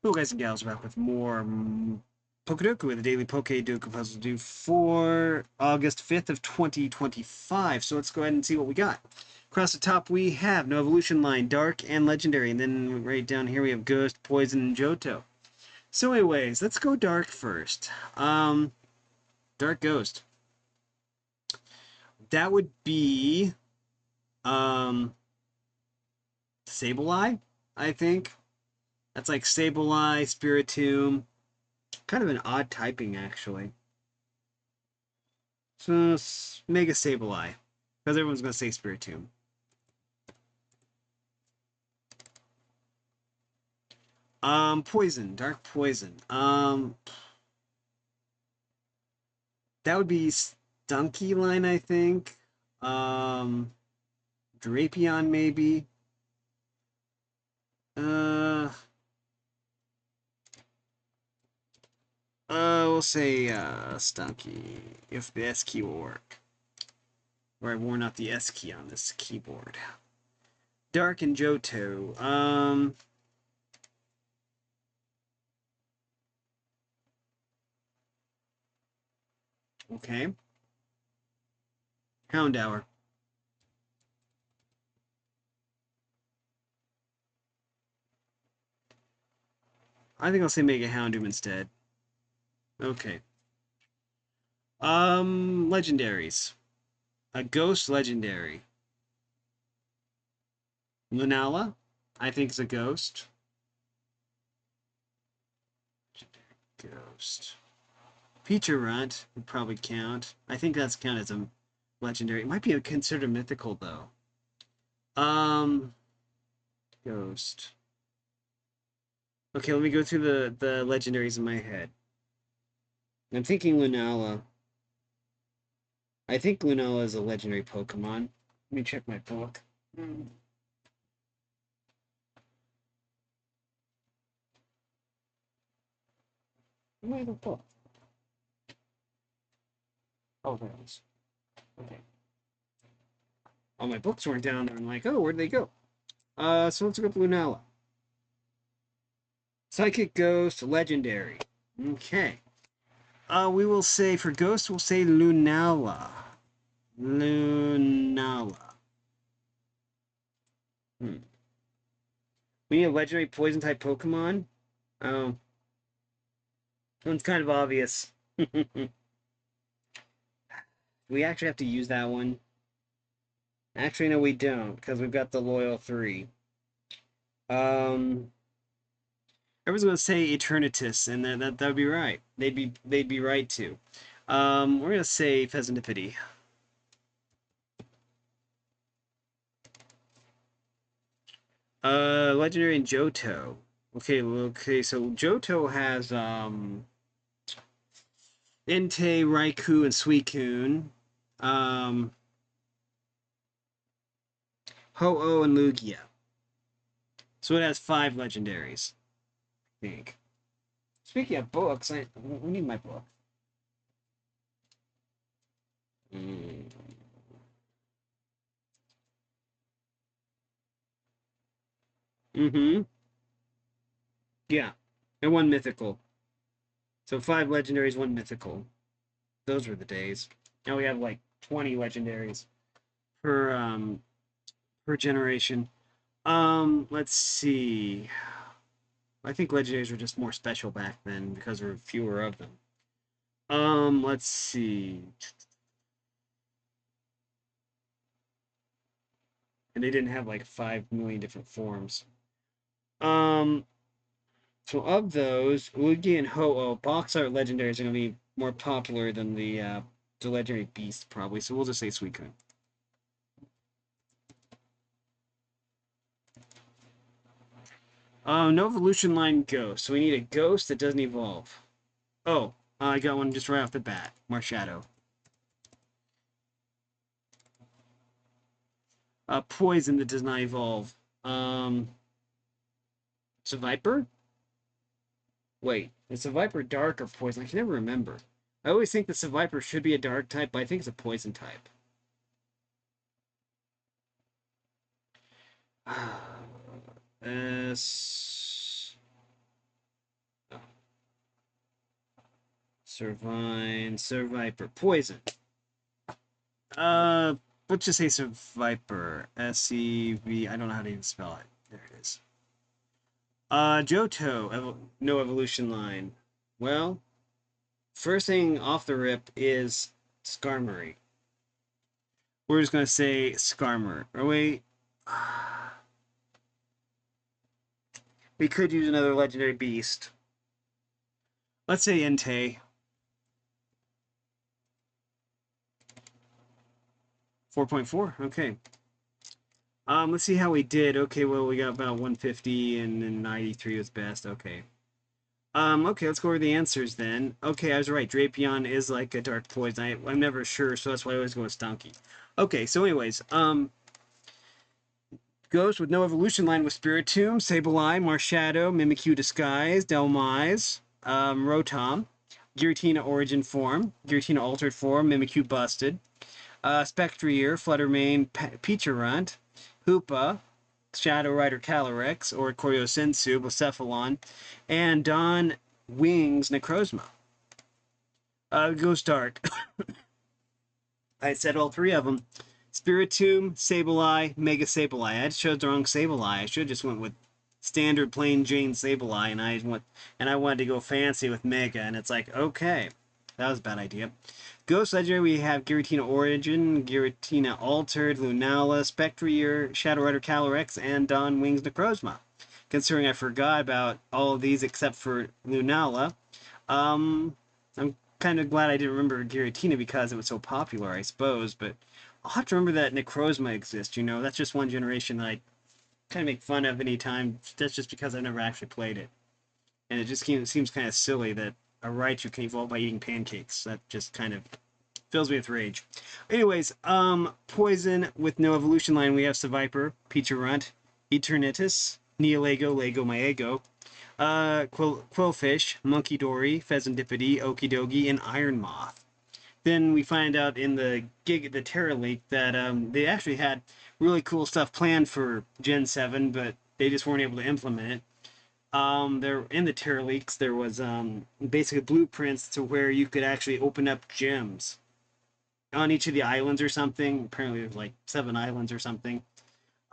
Hello guys and gals, back with more Pokedoku with the daily Pokedoku puzzle due for August 5th of 2025. So let's go ahead and see what we got. Across the top we have no evolution line, dark and legendary, and then right down here we have ghost, poison, and Johto. So anyways, let's go dark first. Dark ghost. That would be um Sableye, I think. That's like Sableye, Spiritomb. Kind of an odd typing, actually. So, Mega Sableye. Because everyone's going to say Spiritomb. Poison. Dark Poison. That would be Stunky line, I think. Um, Drapion, maybe. Uh, we'll say, Stunky. If the S key will work. Or I've worn out the S key on this keyboard. Dark and Johto. Okay. Houndour. I think I'll say Mega Houndoom instead. Okay. Legendaries. A ghost legendary. Lunala, I think is a ghost. Ghost. Peacherunt would probably count. I think that's counted as a legendary. It might be considered a mythical though. Um, Ghost. Okay, let me go through the legendaries in my head. I'm thinking Lunala. I think Lunala is a legendary Pokemon. Let me check my book. Where's the book? Oh, there it is. Okay. All my books weren't down there. I'm like, oh, where'd they go? So let's look up Lunala. Psychic Ghost, Legendary. Okay. We will say, for Ghost, we'll say Lunala. Lunala. We need a Legendary Poison-type Pokemon. Oh. One's kind of obvious. We actually have to use that one. Actually, no, we don't, because we've got the Loyal 3. I was gonna say Eternatus, and that would be right. They'd be right too. We're gonna say Pheasantipity. Legendary and Johto. Okay, so Johto has Entei, Raikou, and Suicune. Um, Ho-Oh and Lugia. So it has 5 legendaries, I think. Speaking of books, we need my book. Mm. Mm-hmm. Yeah. And 1 mythical. So 5 legendaries, 1 mythical. Those were the days. Now we have like 20 legendaries per per generation. Let's see. I think legendaries were just more special back then because there were fewer of them. Let's see. And they didn't have like 5 million different forms. Um, so of those, Luigi and Ho-Oh, box art legendaries are gonna be more popular than the legendary beast probably. So we'll just say Suicune. No evolution line ghost. So we need a ghost that doesn't evolve. Oh, I got one just right off the bat. Marshadow. Poison that does not evolve. It's a Viper? Wait, is a Viper dark or poison? I can never remember. I always think that Viper should be a dark type, but I think it's a poison type. S. Servine, Serviper, Poison. Uh, let's just say Serviper. S-E-V, I don't know how to even spell it. There it is. Johto, no evolution line. Well, first thing off the rip is Skarmory. We're just gonna say Skarmory. Or wait. We could use another legendary beast. Let's say Entei. 4.4. Okay. Let's see how we did. Okay, well, we got about 150 and then 93 was best. Okay. Okay, let's go over the answers then. Okay, I was right. Drapion is like a dark poison. I'm never sure, so that's why I always go with Stunky. Okay, so anyways, Ghost with no evolution line with Spiritomb, Sableye, Marshadow, Mimikyu Disguise, Delmise, Rotom, Giratina Origin Form, Giratina Altered Form, Mimikyu Busted, Spectrier, Fluttermane, Peacherunt, Hoopa, Shadow Rider Calyrex, or Koryosensu, Blacephalon, and Dawn Wings Necrozma. Goes Dark. I said all three of them. Spiritomb, Sableye, Mega Sableye. I chose the wrong Sableye. I should have just went with standard plain Jane Sableye, and I wanted to go fancy with Mega, and it's like, okay, that was a bad idea. Ghost Legendary, we have Giratina Origin, Giratina Altered, Lunala, Spectrier, Shadow Rider Calyrex, and Dawn Wings Necrozma. Considering I forgot about all of these except for Lunala, I'm kind of glad I didn't remember Giratina because it was so popular, I suppose, but I'll have to remember that Necrozma exists, you know? That's just one generation that I kind of make fun of anytime. That's just because I've never actually played it. And it just seems kind of silly that a Raichu can evolve by eating pancakes. That just kind of fills me with rage. Anyways, Poison with no evolution line, we have Seviper, Peacherunt, Eternatus, Neolego, Lego Maego, Quillfish, Monkey Dory, Pheasantipede, Okidogi, and Iron Moth. Then we find out in the Terra Leak that they actually had really cool stuff planned for Gen 7, but they just weren't able to implement it. There in the Terra Leaks there was basically blueprints to where you could actually open up gems on each of the islands or something. Apparently there's like 7 islands or something.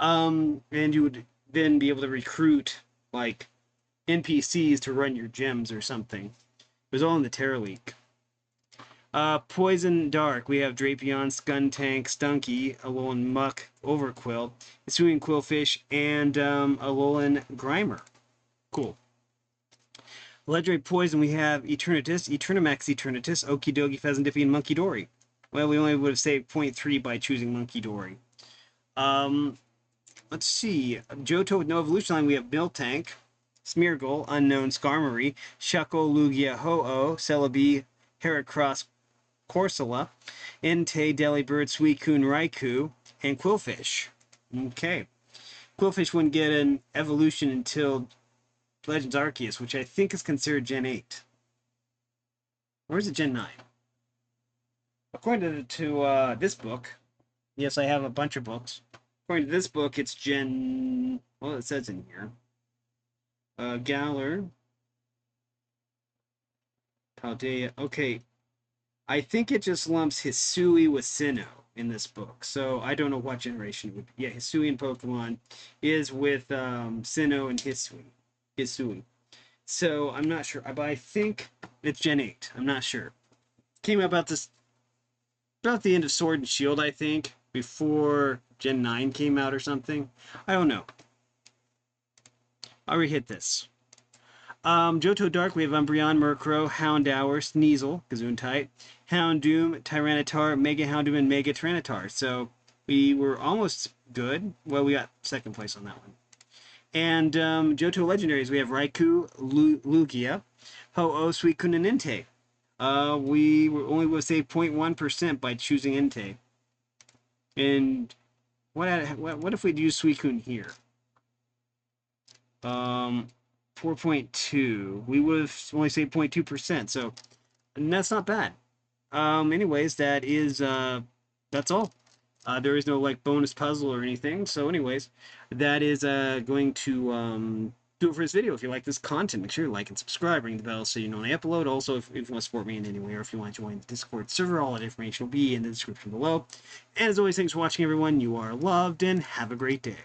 And you would then be able to recruit like NPCs to run your gems or something. It was all in the Terra Leak. Poison Dark, we have Drapion, Skuntank, Stunky, Alolan Muck, Overquill, Hisuian Quillfish, and Alolan Grimer. Cool. Legendary Poison, we have Eternatus, Eternamax Eternatus, Okidogi, Pheasantipede, and Monkey Dory. Well, we only would have saved 0.3 by choosing Monkey Dory. Let's see. Johto with no evolution line, we have Miltank, Smeargle, Unknown Skarmory, Shuckle, Lugia, Ho-Oh, Celebi, Heracross, Corsola, Entei, Delibird, Suicune, Raikou, and Quillfish. Okay. Quillfish wouldn't get an evolution until Legends Arceus, which I think is considered Gen 8. Or is it Gen 9? According to this book, yes, I have a bunch of books. According to this book, it's Gen... Well, it says in here. Galar. Paldea. Okay. I think it just lumps Hisui with Sinnoh in this book. So I don't know what generation it would be. Yeah, Hisui in Pokemon is with Sinnoh and Hisui. So I'm not sure, but I think it's Gen 8. I'm not sure. Came out about the end of Sword and Shield, I think, before Gen 9 came out or something. I don't know. I'll re-hit this. Johto Dark, we have Umbreon, Murkrow, Houndour, Sneasel, Gesundheit, Houndoom, Tyranitar, Mega Houndoom, and Mega Tyranitar. So we were almost good. Well, we got second place on that one. And Johto Legendaries, we have Raikou, Lugia, Ho-Oh, Suicune, and Entei. We were only going to save 0.1% by choosing Entei. And what if we do Suicune here? 4.2. We would have only saved 0.2%, so that's not bad. Anyways, that is that's all. There is no like bonus puzzle or anything. So anyways, that is going to do it for this video. If you like this content, make sure you like and subscribe, ring the bell so you know when I upload. Also, if you want to support me in any way, or if you want to join the Discord server, all that information will be in the description below. And as always, thanks for watching, everyone. You are loved, and have a great day.